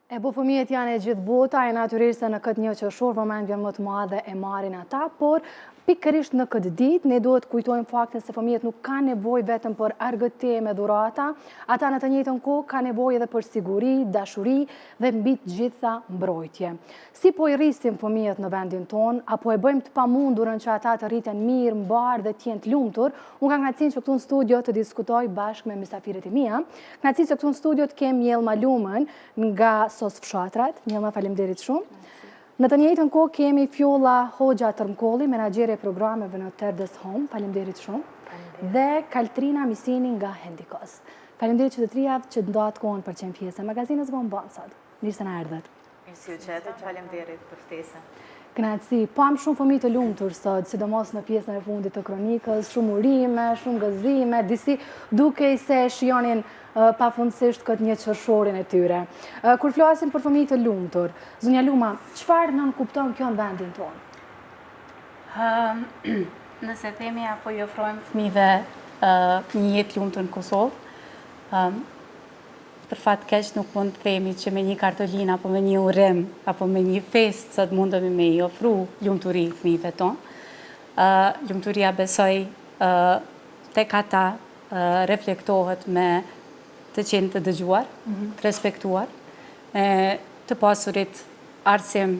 Po fëmijët janë e gjithë bota, e natyrisht se në këtë një qershor vëmendjen më të madhe e marrin ata, por pikërisht në këtë ditë ne duhet kujtojmë faktin se fëmijët nuk kanë nevojë vetëm për argëtime, dhurata, ata në të njëjtën kohë kanë nevojë edhe për siguri, dashuri dhe mbi të gjitha mbrojtje. Si po i rrisim fëmijët në vendin ton, apo e bëjmë të pamundurën që ata të rriten mirë, mbar dhe të jenë të lumtur? Unë kam kënaqësinë që këtu në studio të diskutoj bashkë me mysafirët e mia. Kënaqësi që këtu në studio të kem Jelma Lumën nga SOS Fshatrat. Jelma, faleminderit shumë. Në të njëjtën kohë kemi Fjolla Hoxha Tërmkolli, menaxhere e programeve në Terdes Home. Faleminderit shumë. Dhe Kaltrina Misini nga Hendikos. Faleminderit që të trijave që ndohat kohën për qenë pjesë e magazinës Von Bon sot. Mirë se na erdhët. Mirë si u qetët, faleminderit për ftesën. Kënaqësi, pam shumë fëmijë të lumtur sot, sidomos në pjesën e fundit të kronikës, shumë urime, shumë gëzime, disi dukej se shijonin pafundësisht këtë një qershorin e tyre. Kur flasim për fëmijë të lumtur, zonja Luma, çfarë nën kupton kjo në vendin tonë? Nëse themi apo i ofrojmë fëmijëve një jetë lumtur në Kosovë, për fat keq nuk mund të themi që me një kartolinë apo me një urim apo me një festë sot mundemi me i ofru lumturi fëmijëve tonë. Lumturia besoj tek ata reflektohet me të qenë të dëgjuar, të respektuar, të pasurit arsim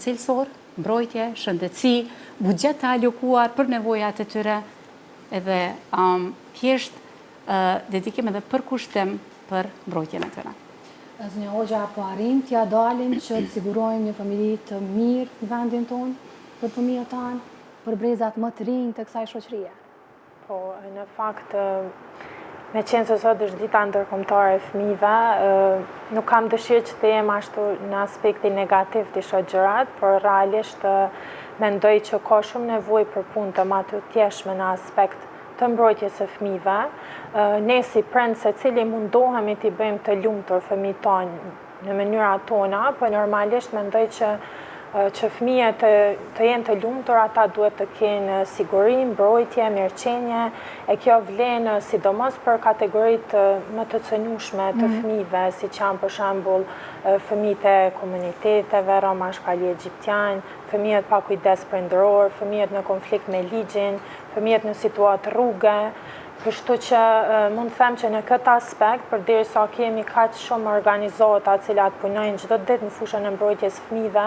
cilësor, mbrojtje, shëndetësi, buxhet të alokuar për nevojat e tyre edhe thjesht dedikim edhe përkushtim për mbrojtjen e tyre. Zonja Hoxha, po arrim t'ja dalin që të sigurojmë një familje të mirë në vendin tonë, për fëmijët tanë, për brezat më të rinj të kësaj shoqërie? Po, në fakt, me qenë se sot është dita ndërkombëtare e fëmijëve, nuk kam dëshirë që të jem ashtu në aspektin negativ të shoqërat, por realisht mendoj që ka shumë nevojë për punë të matutjeshme në aspekt të mbrojtjes së fëmijëve. Ne si prind secili mundohemi t'i bëjmë të lumtur fëmijët tonë në mënyrat tona, por normalisht mendoj që fëmijët të jenë të lumtur, ata duhet të kenë siguri, mbrojtje, mirëqenie, e kjo vlen sidomos për kategoritë më të cënueshme të fëmijëve, siç janë për shembull fëmijët e komuniteteve, romash palë egjiptian, fëmijët pa kujdes prindëror, fëmijët në konflikt me ligjin, fëmijët në situatë rruge. Kështu që mund të them që në këtë aspekt, përderisa kemi kaq shumë organizata të cilat punojnë çdo ditë në fushën e mbrojtjes së fëmijëve,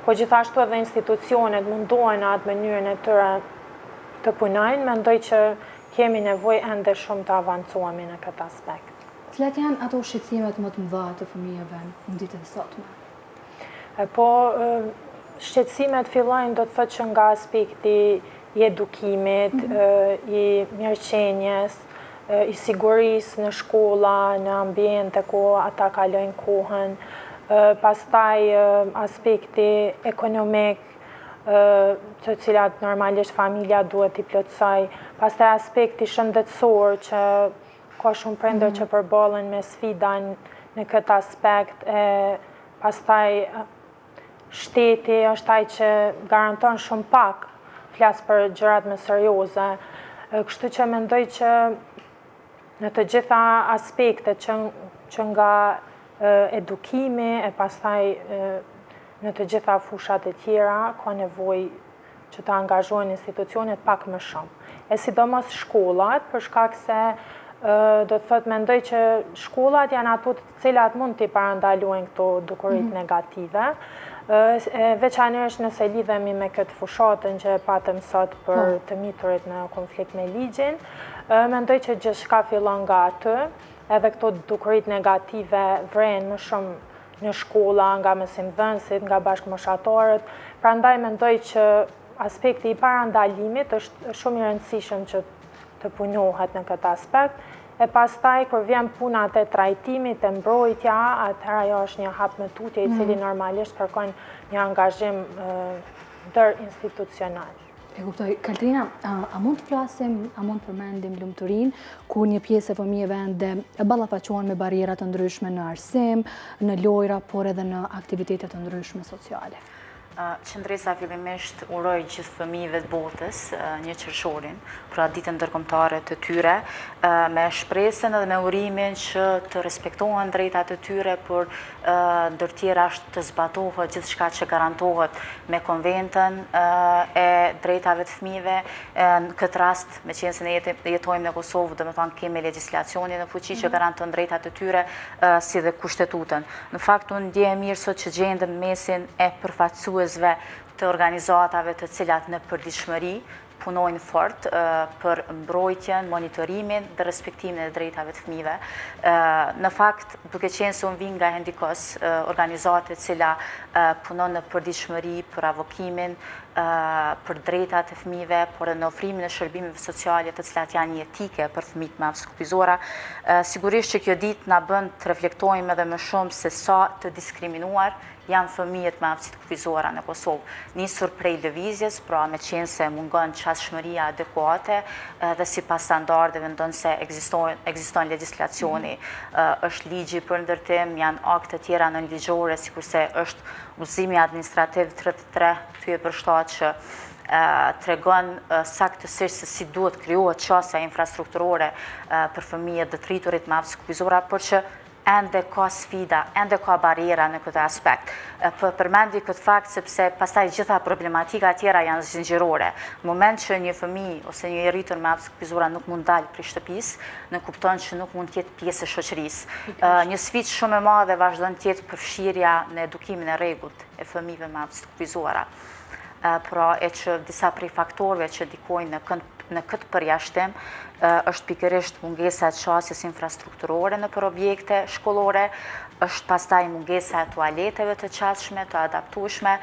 po gjithashtu edhe institucionet mundohen në atë mënyrën e tyre të punojnë, mendoj që kemi nevojë ende shumë të avancohemi në këtë aspekt. Cilat janë ato shqetësimet më të mëdha të fëmijëve në ditën e sotme? Po, shqetësimet fillojnë do të thotë që nga aspekti i edukimit, i mirëqenies, i sigurisë në shkolla, në ambjente ku ata kalojnë kohën, pastaj aspekti ekonomik, të cilat normalisht familja duhet i plotësoj, pastaj aspekti shëndetësor që ka shumë prindër që përballen me sfida në këtë aspekt, pastaj shteti është ai që garanton shumë pak, flas për gjërat më serioze, kështu që mendoj që në të gjitha aspektet që nga edukimi e pastaj në të gjitha fushat e tjera ka nevojë që të angazhohen institucionet pak më shumë. E sidomos shkollat, për shkak se do të thotë mendoj që shkollat janë ato të cilat mund t'i parandalojnë këto dukuritë negative, veçanërisht nëse lidhemi me këtë fushatën që patëm sot për të miturit në konflikt me ligjin, mendoj që gjithçka fillon nga aty, edhe këto dukuritë negative vren më shumë në shkolla, nga mësimdhënësit, nga bashkëmoshatorët, prandaj mendoj që aspekti i parandalimit është shumë i rëndësishëm që të punohet në këtë aspekt, e pastaj kur vjen puna e trajtimit, e mbrojtja, atëherë ajo është një hap më tutje i cili normalisht kërkon një angazhim interinstitucional. E kuptoj. Kaltrina, a mund të flasim, a mund të përmendim lumturinë ku një pjesë e fëmijëve ende ballafaqohen me barriera të ndryshme në arsim, në lojra, por edhe në aktivitete të ndryshme sociale? Qëndresa fillimisht uroj gjithë fëmijëve të botës një qershorin, pra ditën ndërkombëtare të tyre, me shpresën edhe me urimin që të respektohen drejtat e tyre, por ndër tjera është të zbatohet gjithçka që garantohet me konventën e drejtave të fëmijëve. Në këtë rast, me qenë se ne jetojmë në Kosovë, domethënë kemi legjislacionin në fuqi që garanton drejtat e tyre, si dhe kushtetutën. Në fakt, unë ndjehem mirë sot që gjendëm mesin e përfaqësuesve të organizatave të cilat në përditshmëri punojnë fort për mbrojtjen, monitorimin dhe respektimin e drejtave të fëmijëve. Në fakt, duke qenë se unë vi nga Hendikos, organizate cila punon në përditshmëri për avokimin, për drejtat e fëmijëve, por edhe në ofrimin e shërbimeve sociale të cilat janë jetike për fëmijët me aftësi kufizuara. Sigurisht që kjo ditë na bën të reflektojmë edhe më shumë se sa të diskriminuar janë fëmijët me aftësi kufizuara në Kosovë. Nisur prej lëvizjes, pra me qenë se mungon qasshmëria adekuate dhe sipas standardeve ndonë se ekziston legjislacioni, është ligji për ndërtim, janë akte të tjera nënligjore, sikurse është Udhëzimi Administrativ 33/7 që tregon saktësisht se si duhet krijohet qasja infrastrukturore për fëmijët dhe të rriturit me aftësi kufizuara, por që ende ka sfida, ende ka barriera në këtë aspekt. Përmendi këtë fakt sepse pastaj gjitha problematika tjera janë zinxhirore. Në moment që një fëmijë ose një i rritur me aftësi kufizuara nuk mund dalë prej shtëpisë, në kupton që nuk mund të jetë pjesë e shoqërisë. Një sfidë shumë e madhe vazhdon të jetë përfshirja në edukimin e rregullt e fëmijëve me aftësi kufizuara. Pra e që disa prej faktorëve që ndikojnë në këtë përjashtim është pikërisht mungesa e qasjes infrastrukturore në për objekte shkollore, është pastaj mungesa e tualeteve të qasshme, të adaptueshme,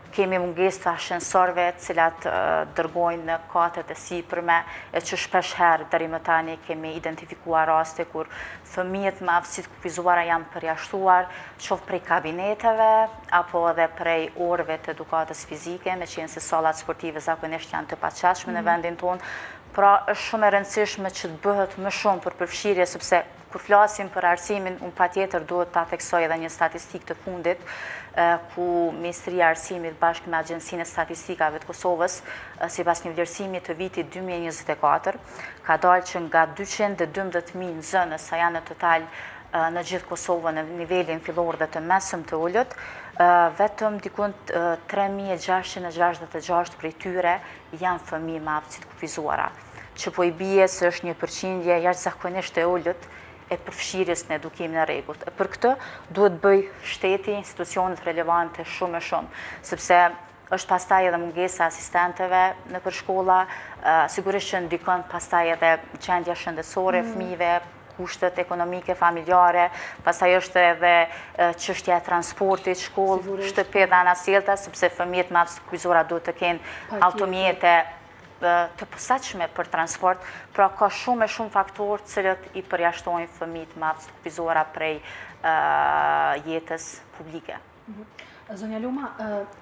kemi mungesë të ashensorëve cilat dërgojnë në katët e sipërme, e që shpesh herë deri më tani kemi identifikuar raste kur fëmijët me aftësi të kufizuara janë përjashtuar, qoftë prej kabineteve apo edhe prej orëve të edukatës fizike, me qenë se sallat sportive zakonisht janë të paqashme në vendin tonë. Pra është shumë e rëndësishme që të bëhet më shumë për përfshirje, sepse kur flasim për arsimin, unë patjetër duhet ta theksoj edhe një statistikë të fundit, ku Ministria e Arsimit bashkë me Agjencinë e Statistikave të Kosovës, sipas një vlerësimi të vitit 2024, ka dalë që nga 212.000 nxënës sa janë në total në gjithë Kosovën në nivelin fillor dhe të mesëm të ullët, vetëm dikun 3.666 prej tyre janë fëmijë me aftësi të kufizuara, që po i bie se është një përqindje jashtëzakonisht e ullët e përfshirjes në edukimin e rregullt. Për këtë duhet bëj shteti, institucionet relevante shumë e shumë, sepse është pastaj edhe mungesa asistenteve në për shkolla, sigurisht që ndikon pastaj edhe gjendja shëndetësore e fëmijëve, kushtet ekonomike, familjare, pastaj është edhe çështja e transportit, shkollë, shtëpi dhe anasjellta, sepse fëmijët me aftësi kufizuara duhet të kenë automjete të posaçme për transport, pra ka shumë e shumë faktorë cilët i përjashtojnë fëmijët me aftësi kufizuara prej jetës publike. Zonja Luma,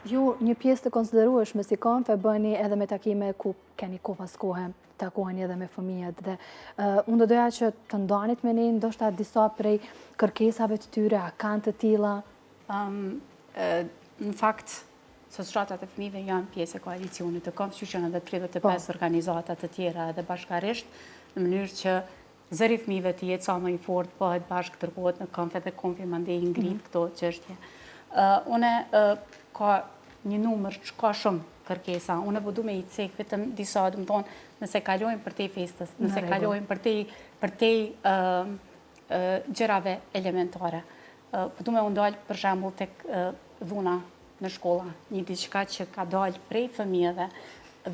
ju një pjesë të konsiderueshme si konfe bëni edhe me takime ku keni kohë pas kohe, takoheni edhe me fëmijët dhe unë do doja që të ndanit me ne ndoshta disa prej kërkesave të tyre, a kanë të tilla? Në fakt, shoqëratat e fëmijëve janë pjesë e koalicionit të konf, që janë edhe 35 organizata të tjera edhe bashkarisht, në mënyrë që zëri fëmijëve të jetë sa më i fortë, bëhet bashkë dërgohet në konf dhe konfi mandej ngrit këto çështje. Une ka një numër që ka shumë kërkesa, une po du me i cek vetëm disa, du më thonë, nëse kalojnë për te festës, nëse kalojnë për te gjërave elementare. Po du me undalë për shembull tek dhuna në shkolla, një diçka që ka dalë prej fëmijëve,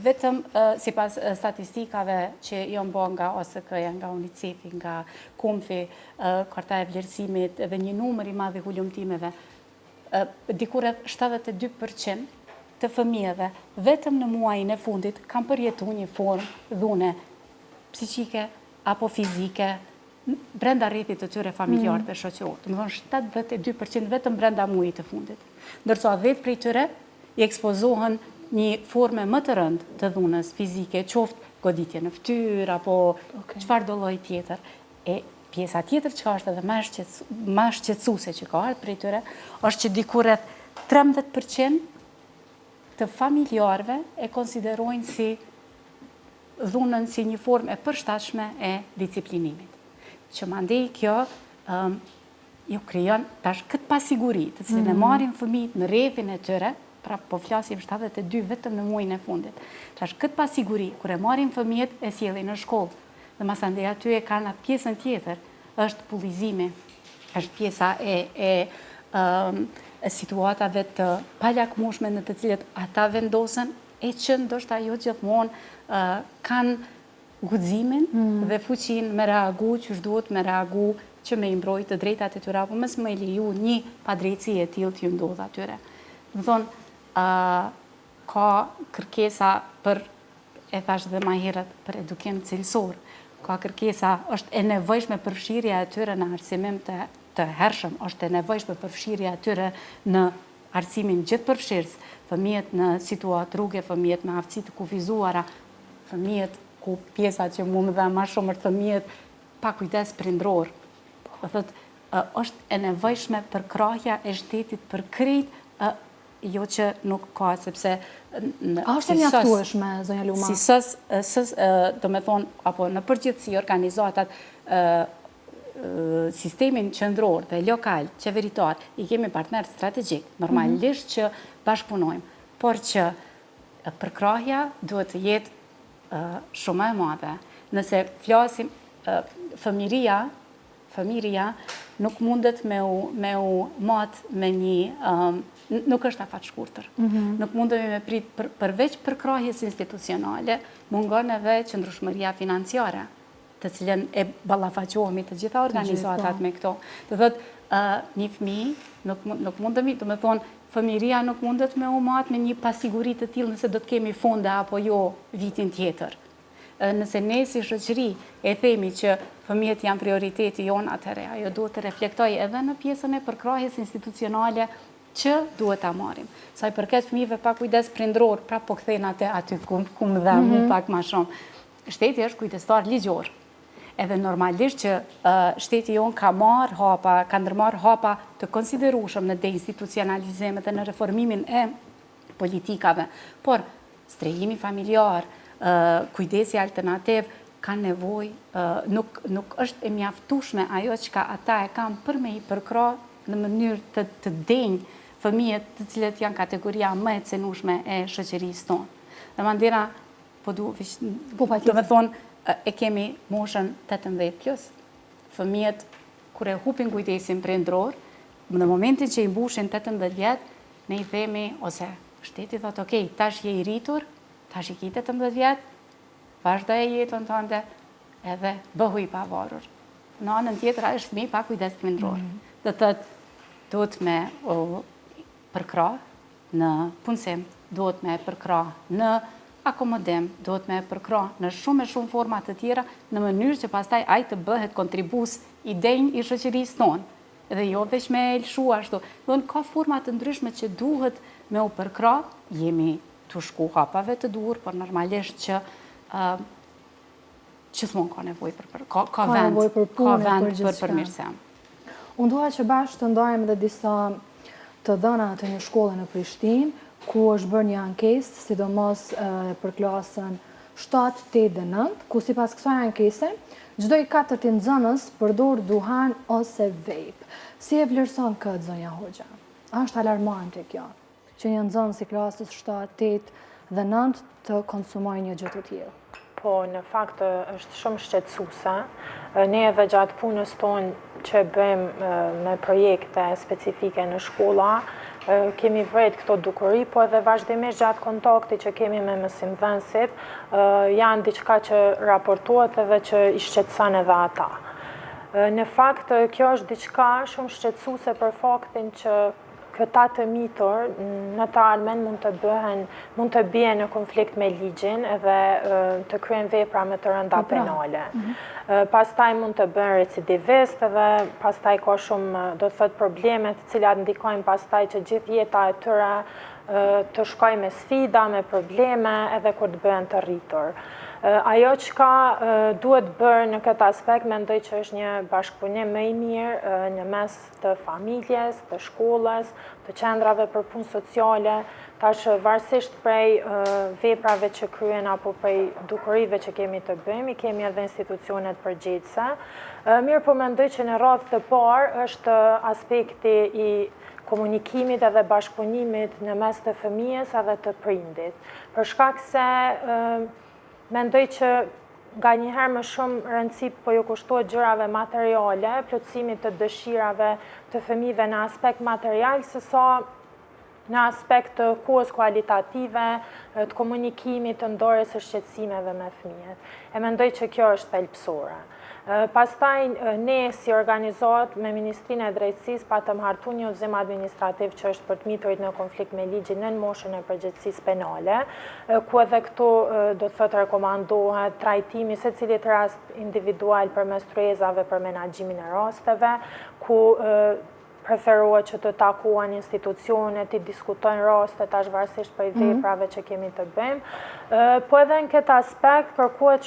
vetëm sipas statistikave që janë bërë nga OSK-ja, nga UNICEF-i, nga KOMFI, Karta e Vlerësimit dhe një numër i madh i hulumtimeve, diku rreth 72% të fëmijëve vetëm në muajin e fundit kanë përjetuar një formë dhune psiqike apo fizike brenda rrjetit të tyre familjar dhe shoqëror. Do të thonë 72% vetëm brenda muajit të fundit. Ndërsa 10 prej tyre i ekspozohen një forme më të rëndë të dhunës fizike, qoftë goditje në fytyrë apo çfarë do lloj tjetër. E pjesa tjetër që është edhe më shqetësuese që ka ardhur prej tyre, është që diku rreth 13% të familjarëve e konsiderojnë si dhunën si një formë e përshtatshme e disiplinimit. Që mandej kjo ju krijon tash këtë pasiguri, të cilën e marrin fëmijët në rrethin e tyre, pra po flasim 72 vetëm në muajin e fundit. Tash këtë pasiguri kur e marrin fëmijët e sjellin në shkollë. Dhe masandej aty e kanë atë pjesën tjetër, është pullizimi, është pjesa e situatave të palakmueshme në të cilat ata vendosen e që ndoshta jo gjithmonë kanë guximin dhe fuqinë me reagu që duhet me reagu që me imbrojtë të drejtat e tyre, apo mos me leju një padrejtësi e tillë t'ju ndodh atyre. Do thonë, ka kërkesa për, e thash dhe më herët, për edukim cilësor, ka kërkesa, është e nevojshme përfshirja e tyre në arsimim të hershëm, është e nevojshme përfshirja e tyre në arsimin gjithëpërfshirës, fëmijët në situatë rrugë, fëmijët me aftësi të kufizuara, fëmijët ku pjesa që mu më dhe ma shumë është fëmijët pa kujdes prindror. Do thotë, është e nevojshme përkrahja e shtetit për krejt, jo që nuk ka, sepse A është e mjaftueshme, zonja Luma? Si sës, do me thonë, apo në përgjithësi organizatat, sistemin qendror dhe lokal, qeveritar, i kemi partner strategjik, normalisht që bashkëpunojmë, por që përkrahja duhet të jetë shumë e madhe. Nëse flasim, fëmiria nuk mundet me u matë me një, nuk është afat shkurtër. Nuk mundemi me prit përveç përkrahjes institucionale, mungon edhe qëndrueshmëria financiare, të cilën e ballafaqohemi të gjitha organizatat me këto. Do thotë, një fëmijë nuk mundemi, do me thonë, fëmiria nuk mundet me u matë me një pasiguri të tillë nëse do të kemi fonde apo jo vitin tjetër. Nëse ne si shoqëri e themi që fëmijët janë prioriteti jonë, atëherë ajo duhet të reflektojë edhe në pjesën e përkrahjes institucionale që duhet ta marrim. Sa i përket fëmijëve pa kujdes prindror, pra po kthehen aty ku më dha mu pak më shumë. Shteti është kujdestar ligjor. Edhe normalisht që shteti jonë ka ndërmarrë hapa të konsiderueshëm në deinstitucionalizim dhe në reformimin e politikave. Por strehimi familjar, kujdesi alternativ, ka nevojë, nuk është e mjaftueshme ajo që ata e kanë për me i përkrah në mënyrë të denjë fëmijët të cilët janë kategoria më e cenueshme e shoqërisë tonë. Dhe mandena, do me thonë, e kemi moshën 18+. Fëmijët, kur e hupin kujdesin prindror, në momentin që i mbushin 18 vjet, ne i themi, ose shteti thotë, okej, tash je i rritur, tash i ki 18 vjet, vazhdo e jetën tënde, edhe bëhu i pavarur. Në anën tjetër, ai është fëmijë pa kujdes prindror. Do thotë, duhet me përkrah në punësim, duhet me përkrah në akomodim, duhet me përkrah në shumë format të tjera, në mënyrë që pastaj ai të bëhet kontribues i denjë i shoqërisë tonë. Edhe jo veç me lëshu ashtu. Don ka forma të ndryshme që duhet me u përkrah, jemi të shku hapave të dur, por normalisht që gjithmonë ka nevojë ka vend për përmirësim. Unë dua që bashkë të ndajmë dhe disa të dhëna të një shkolle në Prishtinë, ku është bërë një ankesë, sidomos për klasën 7, 8 dhe 9, ku sipas kësaj ankese, çdo i 4 nxënës përdor duhan ose vape. Si e vlerëson këtë, zonja Hoxha? A është alarmante kjo, që një nxënës i klasës 7, 8 dhe 9 të konsumojë një gjë të tillë? Po, në fakt është shumë shqetësuese. Ne edhe gjatë punës tonë që bëjmë me projekte specifike në shkolla, kemi vret këto dukuri, po edhe vazhdimisht gjatë kontakti që kemi me mësimdhënësit, janë diçka që raportohet edhe që i shqetëson edhe ata. Në fakt, kjo është diçka shumë shqetësuese për faktin që këta të mitur në të ardhmen mund të bien në konflikt me ligjin edhe të kryen vepra më të rënda penale. Pastaj mund të bën recidivist edhe pastaj ka shumë, do të thotë, probleme të cilat ndikojnë pastaj që gjithë jeta e tyre të shkojë me sfida, me probleme edhe kur të bëhen të rritur. Ajo çka duhet bërë në këtë aspekt, mendoj që është një bashkëpunim më i mirë në mes të familjes, të shkollës, të qendrave për punë sociale, tash varësisht prej veprave që kryen apo prej dukurive që kemi të bëjmë, kemi edhe institucionet përgjegjëse. Mirë po mendoj që në radhë të parë është aspekti i komunikimit edhe bashkëpunimit në mes të fëmijës edhe të prindit. Për shkak se mendoj që nga njëherë më shumë rëndësi po ju kushtohet gjërave materiale, plotësimit të dëshirave të fëmijëve në aspekt material, se sa në aspekt të kohës kualitative, të komunikimit, të ndorjes së shqetësimeve me fëmijët. E mendoj që kjo është thelbësore. Pastaj ne si organizat me Ministrinë e Drejtësisë patëm hartu një udhëzim administrativ që është për të miturit në konflikt me ligjin në moshën e përgjegjësisë penale, ku edhe këtu do të thotë rekomandohet trajtimi secilit rast individual përmes tryezave për menaxhimin e rasteve, ku preferohet që të takohen institucionet, të diskutojnë rastet varësisht për veprave që kemi të bëjmë. Po edhe në këtë aspekt kërkohet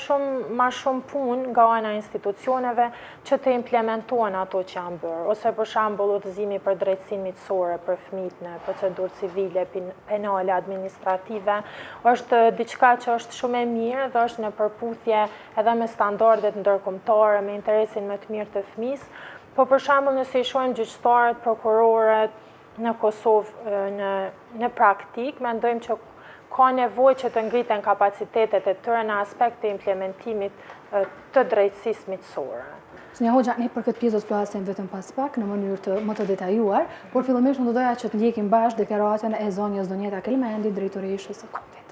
ma shumë punë nga ana institucioneve që të implementohen ato që janë bërë, ose për shembull udhëzimi për drejtësinë miqësore për fëmijët në procedurë civile, penale, administrative, është diçka që është shumë e mirë dhe është në përputhje edhe me standardet ndërkombëtare, me interesin më të mirë të fëmijës. Po për shembull nëse i shohim gjyqtarët, prokurorët në Kosovë në praktik, mendojmë që ka nevojë që të ngriten kapacitetet e tyre në aspekt të implementimit të drejtësisë miqësore. Zonja Hoxha, ne për këtë pjesë do të flasim vetëm pas pak në mënyrë më të detajuar, por fillimisht unë do doja që të ndjekim bashkë deklaratën e zonjës Donjeta Kelmendi, drejtoreshës së Kombit.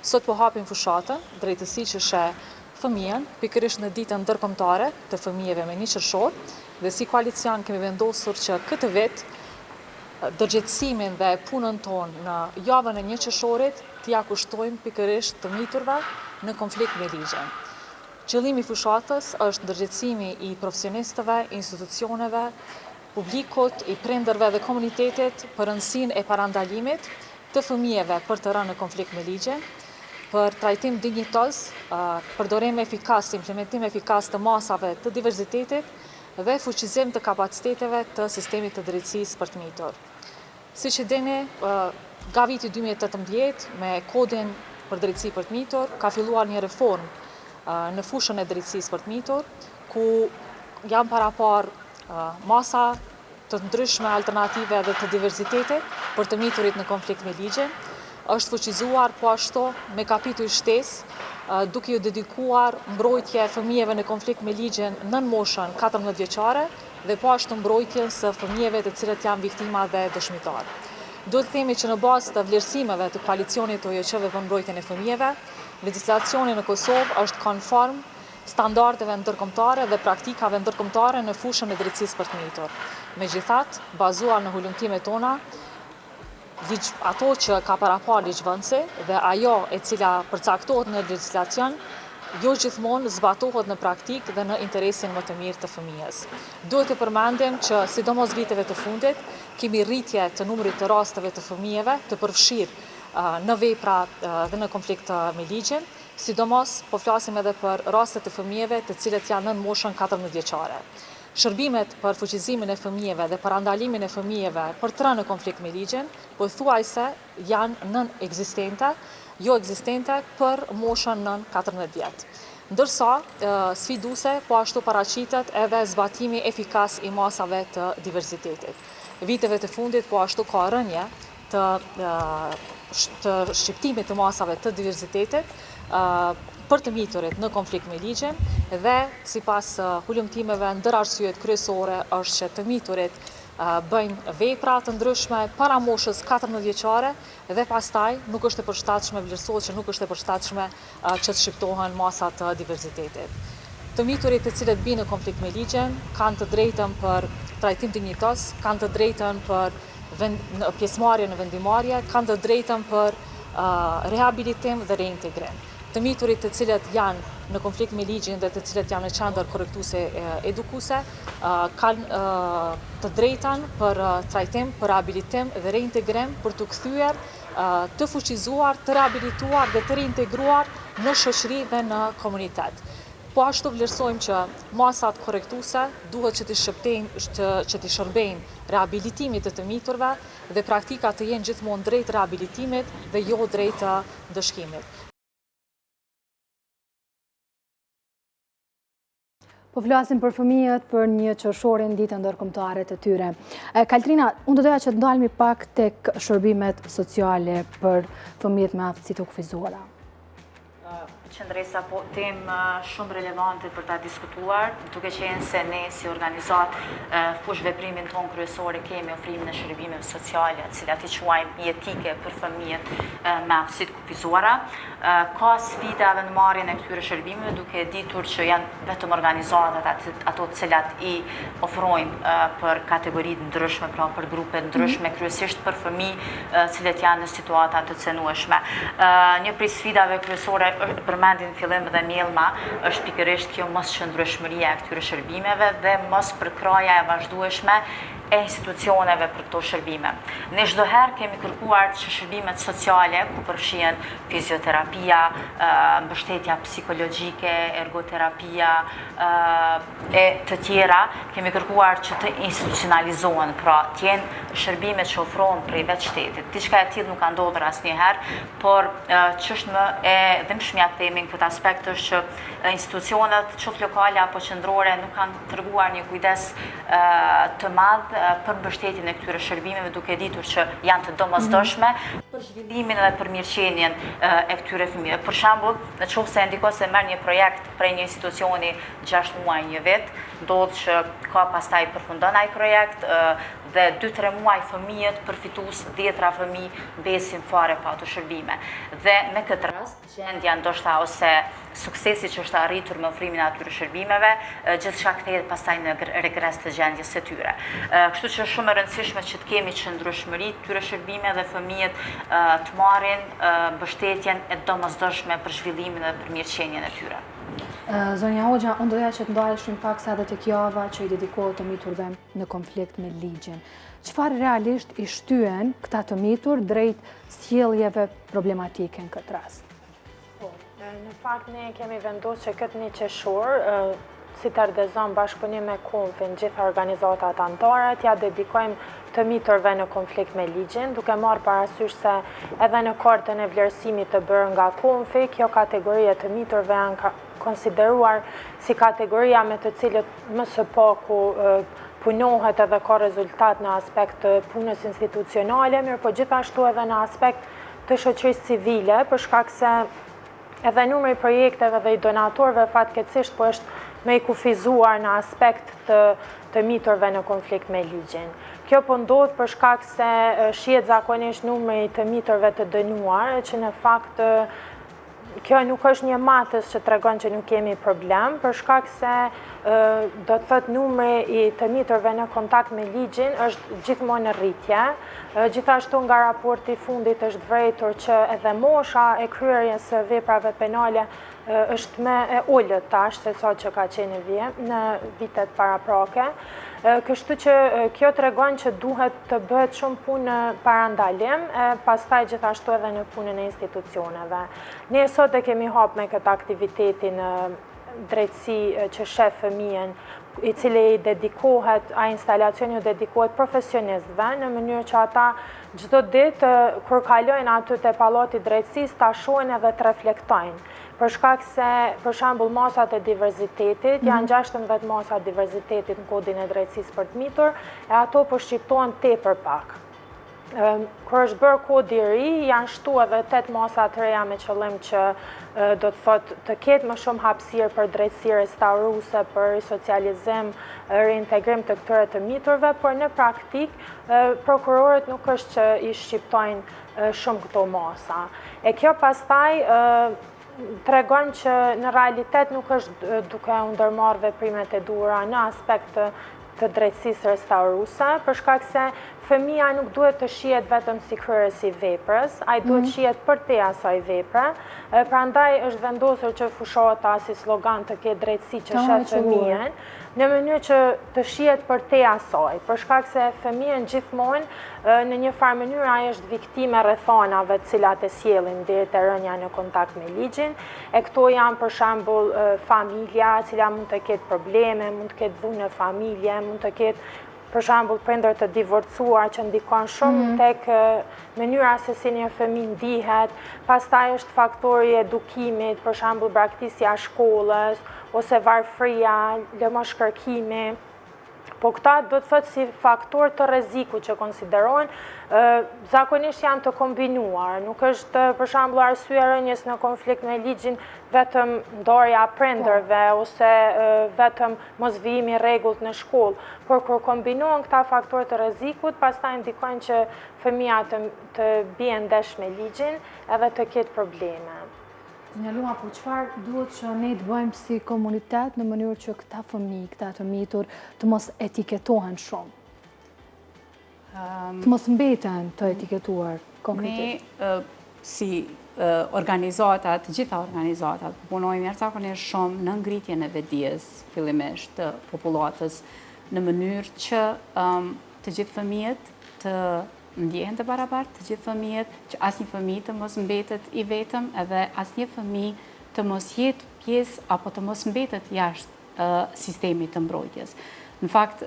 Sot po hapim fushatën, drejtësi që sheh fëmijën, pikërisht në ditën ndërkombëtare të fëmijëve me 1 qershor, dhe si koalicion kemi vendosur që këtë vit dërgjetësimin dhe punën tonë në javën e 1 qershorit t'ia kushtojmë pikërisht të miturve në konflikt me ligjen. Qëllimi i fushatës është dërgjetësimi i profesionistëve, institucioneve, publikut, i prindërve dhe komunitetit për rëndësinë e parandalimit të fëmijëve për të rënë në konflikt me ligjen, për trajtim dinjitos, përdorim efikas, implementim efikas të masave të diversitetit dhe fuqizim të kapaciteteve të sistemit të drejtësisë për të mitur. Siç e dini, nga viti 2018 me kodin për drejtësi për të mitur ka filluar një reformë në fushën e drejtësisë për të mitur, ku janë parapar masa të ndryshme alternative dhe të diversitetit për të miturit në konflikt me ligjen. Është fuqizuar po ashtu me kapitull shtesë, duke ju dedikuar mbrojtje fëmijëve në konflikt me ligjen nën moshën 14 vjeçare dhe po ashtu mbrojtjes së fëmijëve të cilët janë viktima dhe dëshmitar. Duhet të themi që në bazë të vlerësimeve të koalicionit OJQ për mbrojtjen e fëmijëve, legjislacioni në Kosovë është konform standardeve ndërkombëtare dhe praktikave ndërkombëtare në fushën e drejtësisë për të mitur. Megjithatë, bazuar në hulumtimet tona, ato që ka parapar ligjvënësi dhe ajo e cila përcaktohet në legjislacion, jo gjithmonë zbatohet në praktik dhe në interesin më të mirë të fëmijës. Duhet të përmendim që sidomos viteve të fundit kemi rritje të numrit të rasteve të fëmijëve të përfshirë në vepra dhe në konflikt me ligjen, sidomos po flasim edhe për rastet të fëmijëve të cilët janë nën moshën 14 vjeçare. Shërbimet për fuqizimin e fëmijëve dhe parandalimin e fëmijëve për të rënë në konflikt me ligjen, pothuajse janë nën ekzistente, jo ekzistente për moshën nën 14 vjet. Ndërsa sfiduese po ashtu paraqitet edhe zbatimi efikas i masave të diversitetit. Viteve të fundit po ashtu ka rënje të shqiptimit të masave të diversitetit për të miturit në konflikt me ligjen dhe sipas hulumtimeve ndër arsyet kryesore është që të miturit bëjnë vepra të ndryshme para moshës 14 vjeçare dhe pastaj nuk është e përshtatshme, vlerësohet që nuk është e përshtatshme që të shqiptohen masa të diversitetit. Të miturit të cilët binë në konflikt me ligjen kanë të drejtën për trajtim dinjitos, kanë të drejtën për pjesëmarrje në vendimarrje, kanë të drejtën për rehabilitim dhe reintegrim. Të miturit të cilët janë në konflikt me ligjin dhe të cilët janë në qendër korrektuese edukuese kanë të drejtën për trajtim, për rehabilitim dhe reintegrim për të kthyer të fuqizuar, të rehabilituar dhe të reintegruar në shoqëri dhe në komunitet. Po ashtu vlerësojmë që masat korrektuse duhet që t'i shërbejnë rehabilitimit të miturve dhe praktikat të jenë gjithmonë drejt rehabilitimit dhe jo drejt dëshkimit. Po flasim për fëmijët për një qershorin ditën ndërkombëtare të tyre. Kaltrina, unë do doja që të ndalemi pak tek shërbimet sociale për fëmijët me aftësi të kufizuara. Qëndresa po temë shumë relevante për ta diskutuar, duke qenë se ne si organizat fush veprimin ton kryesore kemi ofrimin e shërbimeve sociale, të cilat i quajmë jetike për fëmijët me aftësi të kufizuara. Ka sfida edhe në marrjen e këtyre shërbimeve, duke ditur që janë vetëm organizatat ato të cilat i ofrojnë për kategoritë ndryshme, pra për grupe ndryshme, kryesisht për fëmijë të cilët janë në situata të cenueshme. Një prej sfidave kryesore përmendin fillim dhe mjellma është pikërisht kjo mos qëndrueshmëria e këtyre shërbimeve dhe mos përkraja e vazhdueshme e institucioneve për këto shërbime. Ne çdo herë kemi kërkuar që shërbimet sociale, ku përfshihen fizioterapia, mbështetja psikologjike, ergoterapia e të tjera, kemi kërkuar që të institucionalizohen, pra të jenë shërbime që ofrohen prej vetë shtetit. Diçka e tillë nuk ka ndodhur asnjëherë, por ç'është më e dëmshmja themi në këtë aspekt është që institucionet, qoftë lokale apo qendrore, nuk kanë treguar një kujdes të madh për mbështetjen e këtyre shërbimeve, duke ditur që janë të domosdoshme për zhvillimin dhe për mirëqenien e këtyre fëmijëve. Për shembull, nëse ndikose merr një projekt prej një institucioni 6 muaj, një vit, ndodh që ka pastaj përfundon ai projekt dhe 2-3 muaj fëmijët përfitues, 10 fëmijë besin fare pa ato shërbime. Dhe me këtë rast, gjendja ndoshta ose suksesi që është arritur me ofrimin e atyre shërbimeve, gjithçka kthehet pastaj në regres të gjendjes së tyre. Kështu që është shumë e rëndësishme që të kemi qëndrueshmëri të tyre shërbime dhe fëmijët të marrin mbështetjen e domosdoshme për zhvillimin dhe për mirëqenien e tyre. Zonja Hoxha, unë doja që të ndaleshim pak sa edhe tek java që i dedikohet të miturve në konflikt me ligjin. Çfarë realisht i shtyen këta të mitur drejt sjelljeve problematike në këtë rast? Në fakt ne kemi vendosur që këtë një qershor, si të ardhezon bashkëpunim me Konfin, gjitha organizatat antare, t'ja dedikojmë të miturve në konflikt me ligjin, duke marrë parasysh se edhe në kartën e vlerësimit të bërë nga Konfi, kjo kategorie të miturve janë konsideruar si kategoria me të cilët më së paku punohet edhe ka rezultat në aspekt të punës institucionale, mirë po gjithashtu edhe në aspekt të shoqërisë civile, për shkak se edhe numri i projekteve dhe i donatorëve fatkeqësisht po është me i kufizuar në aspekt të miturve në konflikt me ligjin. Kjo po ndodh për shkak se shihet zakonisht numri i të miturve të dënuar, që në fakt kjo nuk është një matës që tregon që nuk kemi problem, për shkak se do të thot numri i të miturve në kontakt me ligjin është gjithmonë në rritje. Gjithashtu nga raporti i fundit është vërejtur që edhe mosha e kryerjes së veprave penale është më e ulët tash se sa që ka qenë në vitet paraprake. Kështu që kjo tregon që duhet të bëhet shumë punë parandalim, pastaj gjithashtu edhe në punën e institucioneve. Ne sot e kemi hapur me këtë aktivitetin drejtësi që shef fëmijën, i cili i dedikohet, a instalacioni u dedikohet profesionistëve, në mënyrë që ata çdo ditë kur kalojnë aty te pallati i drejtësisë ta shohin edhe të reflektojnë. Për shkak se, për shembull, masat e diverzitetit, janë 16 masa diverzitetit në kodin e drejtësisë për të mitur, e ato po shqiptohen tepër pak. Kur është bërë kodi i ri, janë shtu edhe 8 masa të reja me qëllim që do të thot të ketë më shumë hapësirë për drejtësi restauruese, për socializim, reintegrim të këtyre të miturve, por në praktik prokurorët nuk është që i shqiptojnë shumë këto masa. E kjo pastaj tregon që në realitet nuk është duke u ndërmarrë veprimet e duhura në aspekt të drejtësisë restauruese, për shkak se fëmija nuk duhet të shihet vetëm si kryerës i veprës, ai duhet shihet për te asaj vepre. Prandaj është vendosur që fushata si slogan të ketë drejtësi që sheh fëmijën, në mënyrë që të shihet për te asaj, për shkak se fëmijën gjithmonë në një farë mënyrë ai është viktime rrethanave të cilat e sjellin deri te rënja në kontakt me ligjin. E këto janë për shembull familja, e cila mund të ketë probleme, mund të ketë dhunë në familje, mund të ketë për shembull prindër të divorcuar që ndikon shumë tek mënyra se si një fëmijë ndihet, pastaj është faktori i edukimit, për shembull braktisja e shkollës ose varfëria, lëmoshkërkimi. Po këta do të thotë si faktor të rrezikut që konsiderohen, zakonisht janë të kombinuar. Nuk është për shembull arsye rënies në konflikt me ligjin vetëm ndarja e prindërve ose vetëm mosvijimi i rregullt në shkollë, por kur kombinohen këta faktorë të rrezikut, pastaj ndikojnë që fëmia të bien ndesh me ligjin edhe të ketë probleme. Zonja Luma, po çfarë duhet që ne të bëjmë si komunitet në mënyrë që këta fëmijë, këta të mitur, të mos etiketohen shumë? Të mos mbeten të etiketuar konkretisht? Ne, si organizata, të gjitha organizatat, punojmë jashtëzakonisht shumë në ngritjen e vetdijes, fillimisht të popullatës, në mënyrë që të gjithë fëmijët të ndjehen të barabartë, të gjithë fëmijët, që asnjë fëmijë të mos mbetet i vetëm, edhe asnjë fëmijë të mos jetë pjesë apo të mos mbetet jashtë sistemit të mbrojtjes. Në fakt,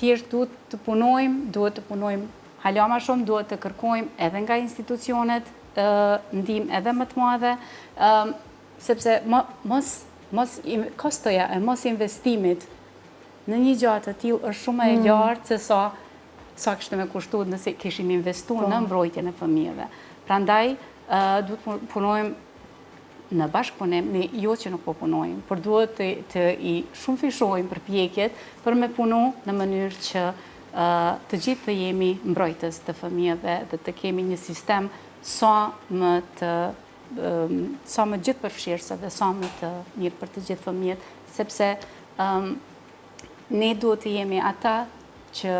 thjesht duhet të punojmë hala më shumë, duhet të kërkojmë edhe nga institucionet ndihmë edhe më të madhe, sepse kostoja e mos investimit në një gjatë të tillë është shumë e lartë se sa kishte me kushtu nëse kishim investu në mbrojtjen e fëmijëve. Prandaj, duhet punojmë në bashkëpunim, ne jo që nuk po punojmë, por duhet të i shumë fishojmë përpjekjet për me punu në mënyrë që të gjithë të jemi mbrojtës të fëmijëve dhe të kemi një sistem sa më gjithë përfshirëse dhe sa më të mirë për të gjithë fëmijët, sepse ne duhet të jemi ata që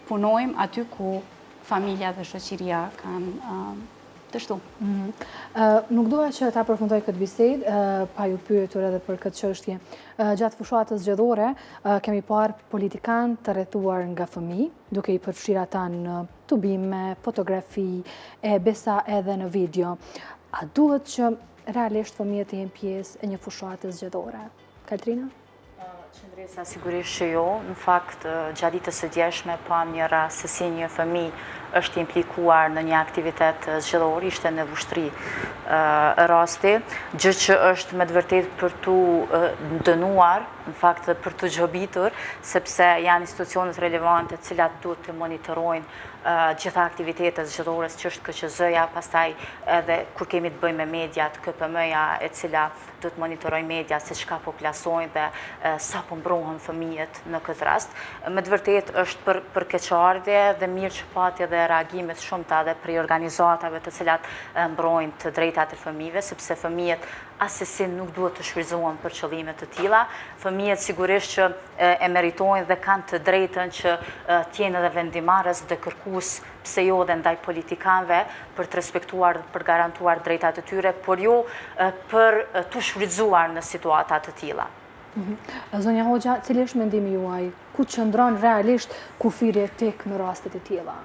punojmë aty ku familja dhe shoqëria kanë të shtu. Nuk doja që ta përfundoj këtë bisedë, pa ju pyetur edhe për këtë çështje. Gjatë fushatës zgjedhore kemi parë politikanë të rrethuar nga fëmijë, duke i përfshirë ata në tubime, fotografi, e besa edhe në video. A duhet që realisht fëmijët të jenë pjesë e një fushate zgjedhore? Kaltrina? Qëndresa sigurisht që jo, në fakt gjatë ditës së djeshme pam një rast se si një fëmijë është implikuar në një aktivitet zgjedhor, ishte në vushtri rasti, gjë që është me të vërtetë për tu dënuar, në fakt për tu gjobitur, sepse janë institucionet relevante të cilat duhet të monitorojnë gjitha aktivitetet zgjedhore, që është KQZ-ja, pastaj edhe kur kemi të bëjmë me mediat, KPM-ja, e cila duhet të monitorojnë media se çka po plasojnë dhe sa po mbrohen fëmijët në këtë rast. Me të vërtetë është për keqardhje dhe mirë që pati edhe reagimet shumëta dhe prej organizatave të cilat mbrojnë të drejtat e fëmijëve, sepse fëmijët asesi nuk duhet të shfrytëzohen për qëllime të tilla. Fëmijët sigurisht që e meritojnë dhe kanë të drejtën që t'jenë edhe vendimarrës dhe kërkues, pse jo dhe ndaj politikanëve, për të respektuar dhe për garantuar drejtat e tyre, por jo për të shfrytëzuar në situata të tilla. Zonja Hoxha, cili është mendimi juaj? Ku qëndron realisht kufiri etik në rastet e tilla?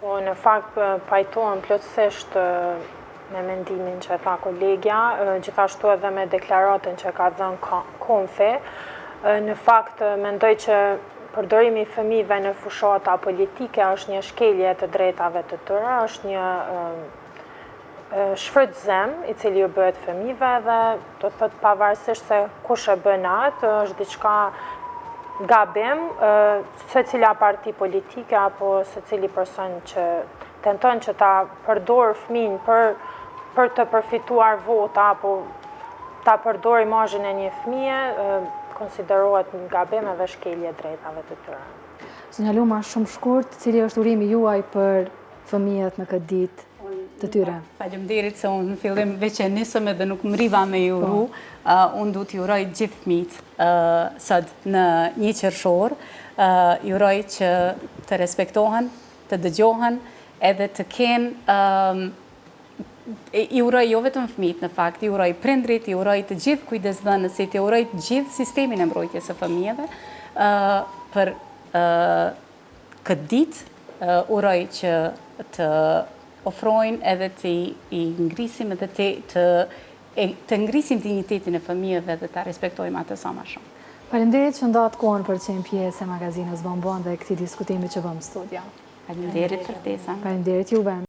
Po, në fakt pajtohem plotësisht me mendimin që tha kolegja, gjithashtu edhe me deklaratën që ka dhënë Konfi. Në fakt, mendoj që përdorimi i fëmijëve në fushata politike është një shkelje të drejtave të tyre, është një shfrytëzim i cili u bëhet fëmijëve dhe do të thotë pavarësisht se kush e bën atë, është diçka gabim, secila parti politike apo secili person që tenton që ta përdor fëmijën për të përfituar vota apo ta përdor imazhin e një fëmie, konsiderohet një gabim edhe shkelje drejtave të tyre. Zonja Luma, shumë shkurt, cili është urimi juaj për fëmijët në këtë ditë të tyre. Faleminderit se unë në fillim veç e nisëm edhe nuk më riva me ju ru. Unë du t'ju uroj gjithë fëmijët sot në 1 qershor. Ju uroj që të respektohen, të dëgjohen, edhe të kenë i uroj jo vetëm fëmijët në fakt, i uroj prindrit, i uroj të gjithë kujdesdhënësit, i uroj të gjithë sistemin e mbrojtjes së fëmijëve për këtë ditë. Uroj që të ofrojnë edhe të i ngrisim edhe të ngrisim dignitetin e fëmijëve dhe të respektojmë atë sa më shumë. Faleminderit që ndatë kohën për qenë pjesë e magazinës Bonbon dhe këtij diskutimi që vëmë studio. Faleminderit për ftesën. Faleminderit juve.